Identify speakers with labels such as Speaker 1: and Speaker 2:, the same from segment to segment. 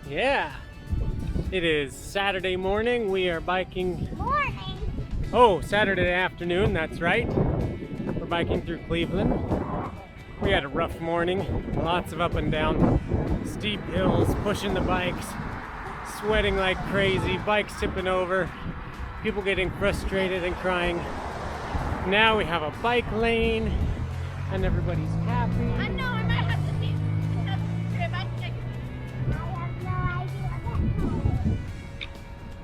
Speaker 1: Yeah, it is Saturday morning. We are biking.
Speaker 2: Morning.
Speaker 1: Oh, Saturday afternoon, that's right. We're biking through Cleveland. We had a rough morning. Lots of up and down steep hills, pushing the bikes, sweating like crazy, bikes tipping over, people getting frustrated and crying. Now we have a bike lane and everybody's happy.
Speaker 2: I know, I might have to see.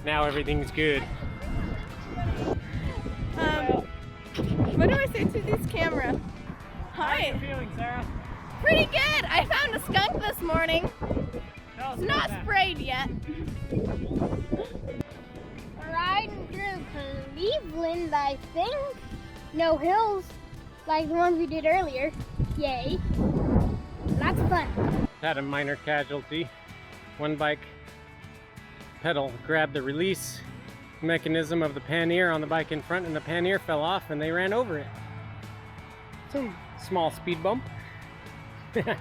Speaker 1: Now everything's good.
Speaker 3: What do I say to this camera? Hi.
Speaker 1: How are you feeling, Sarah?
Speaker 3: Pretty good. I found a skunk this morning. It's not sprayed yet.
Speaker 2: Riding through Cleveland, I think. No hills, like the ones we did earlier. Yay. Lots of fun.
Speaker 1: Had a minor casualty. One bike pedal grabbed the release mechanism of the pannier on the bike in front, and the pannier fell off and they ran over it. So, small speed bump. You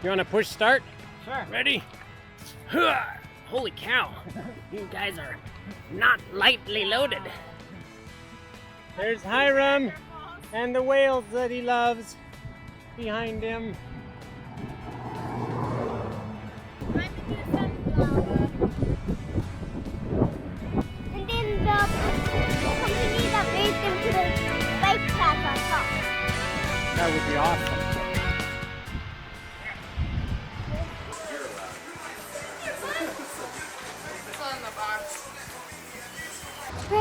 Speaker 1: want to push start?
Speaker 4: Sure.
Speaker 1: Ready? Holy cow. You guys are not lightly loaded. There's Hiram and the whales that he loves behind him.
Speaker 2: And then the company that made them put a bike path on top.
Speaker 1: That would be awesome.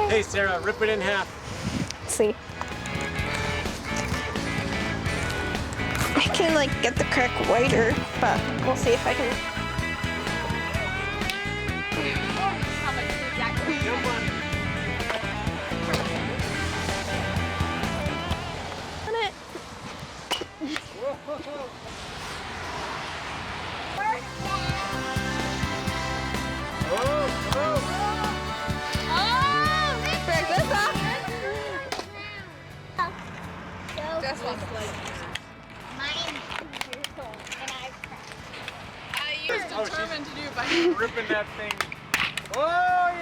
Speaker 1: Hey Sarah, rip it in half.
Speaker 3: Let's see. I can like get the crack whiter, but we'll see if I can.
Speaker 1: Jump on.
Speaker 3: On it.
Speaker 1: Whoa.
Speaker 3: Break this off.
Speaker 2: This
Speaker 3: one's like.
Speaker 2: Mine's 2 years old, and I've cracked.
Speaker 3: You're
Speaker 1: determined to do by ripping that thing. Oh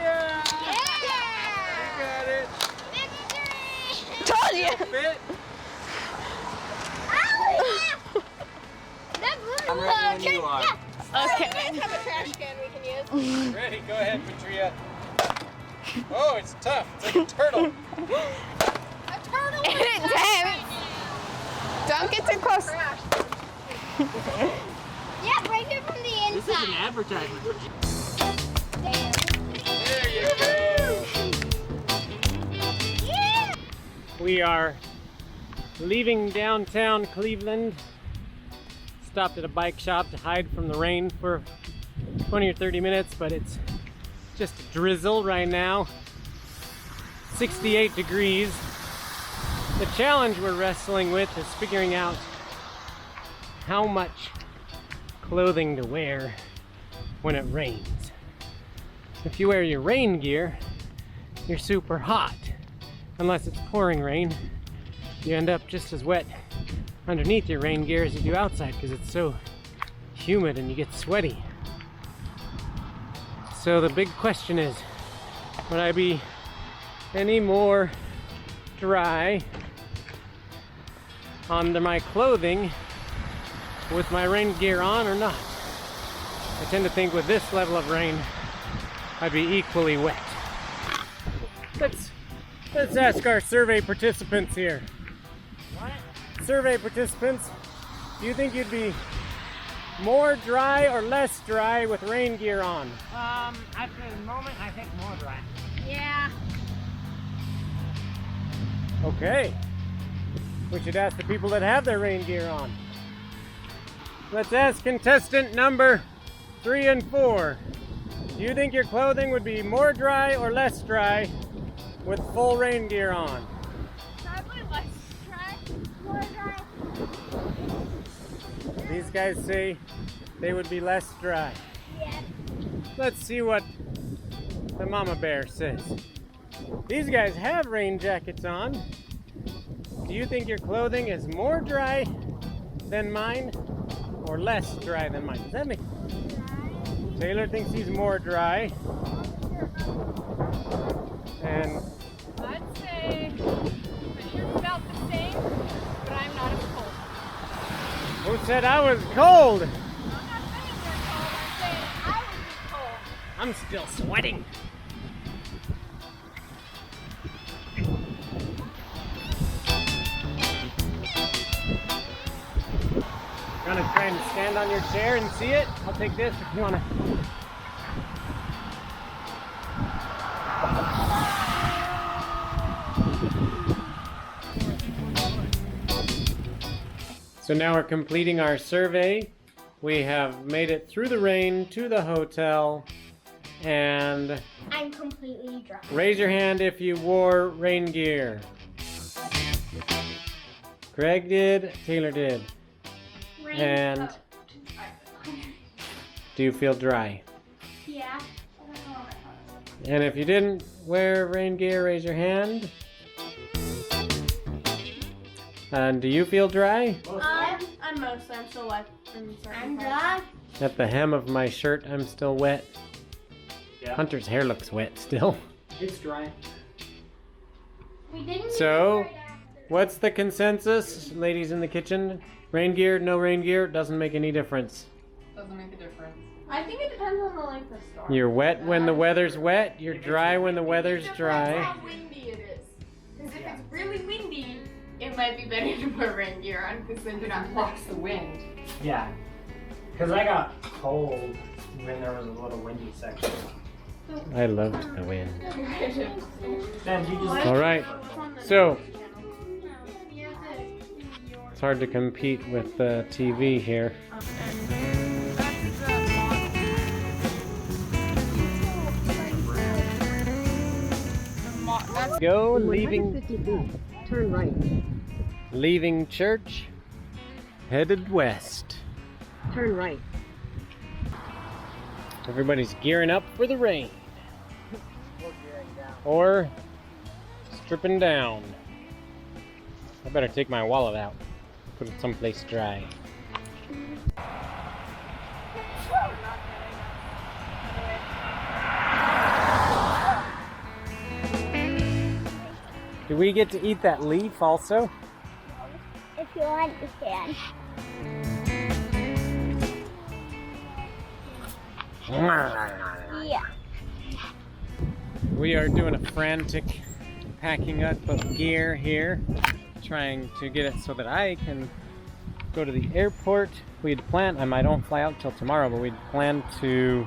Speaker 1: yeah! You got it.
Speaker 2: Victory!
Speaker 3: Told you.
Speaker 1: Fit.
Speaker 2: Oh, yeah!
Speaker 1: I'm ready when you are.
Speaker 3: Okay.
Speaker 2: We have a trash can we can use.
Speaker 1: Ready? Go ahead, Patria. Oh, it's tough. It's like a turtle.
Speaker 2: A turtle.
Speaker 3: Damn. Don't get too close.
Speaker 2: Yeah, break it from the inside.
Speaker 1: This is an advertisement.
Speaker 2: Damn.
Speaker 1: There you go.
Speaker 2: Yeah.
Speaker 1: We are leaving downtown Cleveland. Stopped at a bike shop to hide from the rain for 20 or 30 minutes, but it's just a drizzle right now. 68 degrees. The challenge we're wrestling with is figuring out how much clothing to wear when it rains. If you wear your rain gear, you're super hot. Unless it's pouring rain, you end up just as wet underneath your rain gear as you do outside because it's so humid and you get sweaty. So the big question is, would I be any more dry under my clothing with my rain gear on or not? I tend to think with this level of rain, I'd be equally wet. Let's ask our survey participants here. Survey participants, do you think you'd be more dry or less dry with rain gear on?
Speaker 4: At the moment, I think more dry.
Speaker 2: Yeah.
Speaker 1: Okay. We should ask the people that have their rain gear on. Let's ask contestant number 3 and 4. Do you think your clothing would be more dry or less dry with full rain gear on?
Speaker 2: Probably less dry. More dry.
Speaker 1: These guys say they would be less dry.
Speaker 2: Yeah.
Speaker 1: Let's see what the mama bear says. These guys have rain jackets on. do you think your clothing is more dry than mine or less dry than mine? Does that make Taylor thinks he's more dry. And
Speaker 5: I'd say my shirt's about the same, but I'm not as cold.
Speaker 1: who said I was cold?
Speaker 5: I'm not saying you're cold, I'm saying I would be cold.
Speaker 1: I'm still sweating. Gonna try and stand on your chair and see it? I'll take this if you wanna. So now we're completing our survey. We have made it through the rain to the hotel, and
Speaker 2: I'm completely dry.
Speaker 1: raise your hand if you wore rain gear. Greg did, Taylor did. And do you feel dry?
Speaker 2: Yeah.
Speaker 1: And if you didn't wear rain gear, raise your hand. And do you feel dry?
Speaker 3: I'm mostly. I'm still wet.
Speaker 2: I'm dry.
Speaker 1: At the hem of my shirt, I'm still wet.
Speaker 6: Yeah.
Speaker 1: Hunter's hair looks wet still.
Speaker 6: It's dry.
Speaker 2: We didn't
Speaker 1: So,
Speaker 2: use it right after.
Speaker 1: what's the consensus, ladies in the kitchen? Rain gear, no rain gear, doesn't make any difference.
Speaker 5: Doesn't make a difference.
Speaker 3: I think it depends on the length of storm.
Speaker 1: You're wet when the weather's wet, you're dry when the weather's dry.
Speaker 5: How windy it is. Because if it's really windy, it might be better to put rain gear on because then it blocks the wind.
Speaker 6: Yeah. Because I got cold when there was a little windy section.
Speaker 1: I loved the wind.
Speaker 6: Then you just.
Speaker 1: Alright, so it's hard to compete with the TV here. Go, leaving.
Speaker 4: Turn right.
Speaker 1: Leaving church, headed west.
Speaker 4: Turn right.
Speaker 1: Everybody's gearing up for the rain. Or stripping down. I better take my wallet out. Put it someplace dry. Do we get to eat that leaf also?
Speaker 2: If you want, you can. Yeah.
Speaker 1: We are doing a frantic packing up of gear here, trying to get it so that I can go to the airport. We'd planned, I don't fly out till tomorrow, but we'd planned to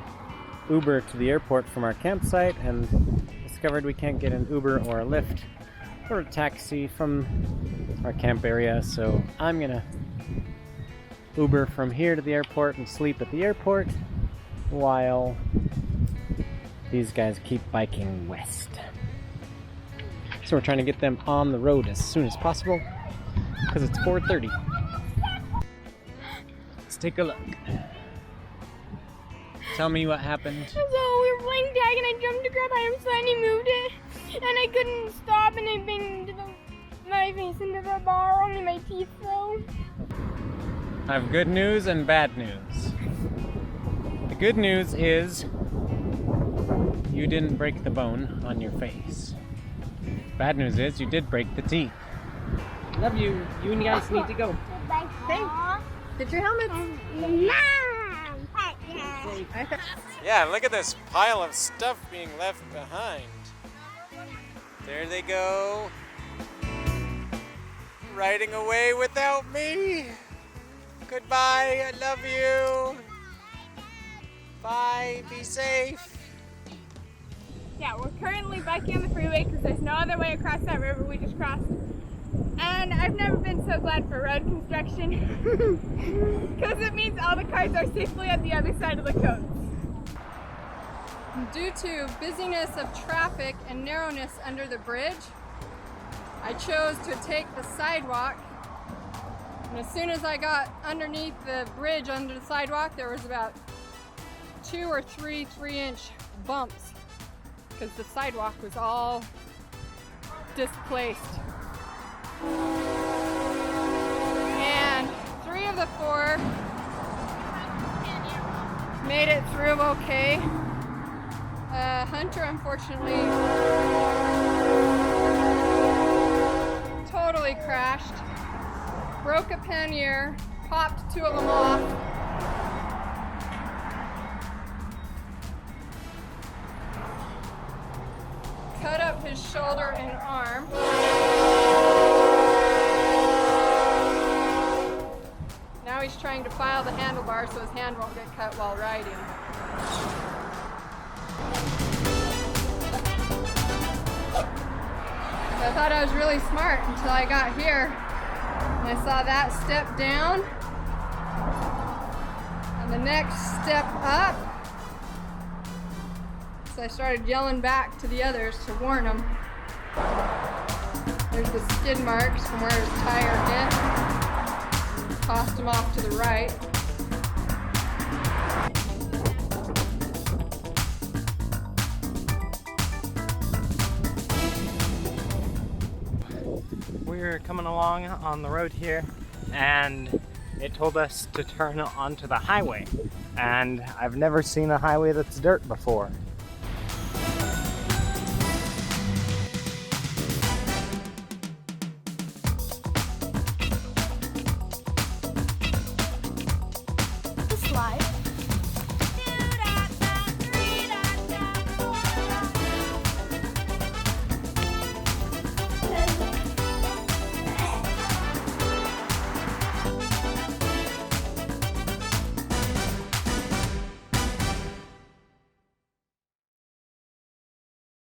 Speaker 1: Uber to the airport from our campsite and discovered we can't get an Uber or a Lyft or a taxi from our camp area, so I'm gonna Uber from here to the airport and sleep at the airport while these guys keep biking west. So we're trying to get them on the road as soon as possible because it's 4:30. Let's take a look. Tell me what happened.
Speaker 2: So we were playing tag and I jumped to grab Iron Sled and he moved it and I couldn't stop and I banged my face into the bar, only my teeth though.
Speaker 1: I have good news and bad news. The good news is you didn't break the bone on your face. Bad news is you did break the teeth.
Speaker 4: Love you. You and you guys need to go.
Speaker 2: Thanks.
Speaker 3: Get your helmets.
Speaker 1: Yeah, look at this pile of stuff being left behind. There they go. Riding away without me. Goodbye, I love you. Bye, be safe.
Speaker 5: Yeah, we're currently biking on the freeway because there's no other way across that river we just crossed. And I've never been so glad for road construction because it means all the cars are safely at the other side of the coast. Due to busyness of traffic and narrowness under the bridge, I chose to take the sidewalk. And as soon as I got underneath the bridge under the sidewalk, there was about 2 or 3 3-inch bumps because the sidewalk was all displaced. And 3 of the 4 made it through okay. Hunter, unfortunately, totally crashed. Broke a pannier, popped 2 of them off. Cut up his shoulder and arm. Now he's trying to file the handlebar so his hand won't get cut while riding. So I thought I was really smart until I got here and I saw that step down and the next step up. So I started yelling back to the others to warn them. There's the skid marks from where his tire hit. Tossed him off to the right.
Speaker 6: We're coming along on the road here, and it told us to turn onto the highway. And I've never seen a highway that's dirt before.
Speaker 2: The slide.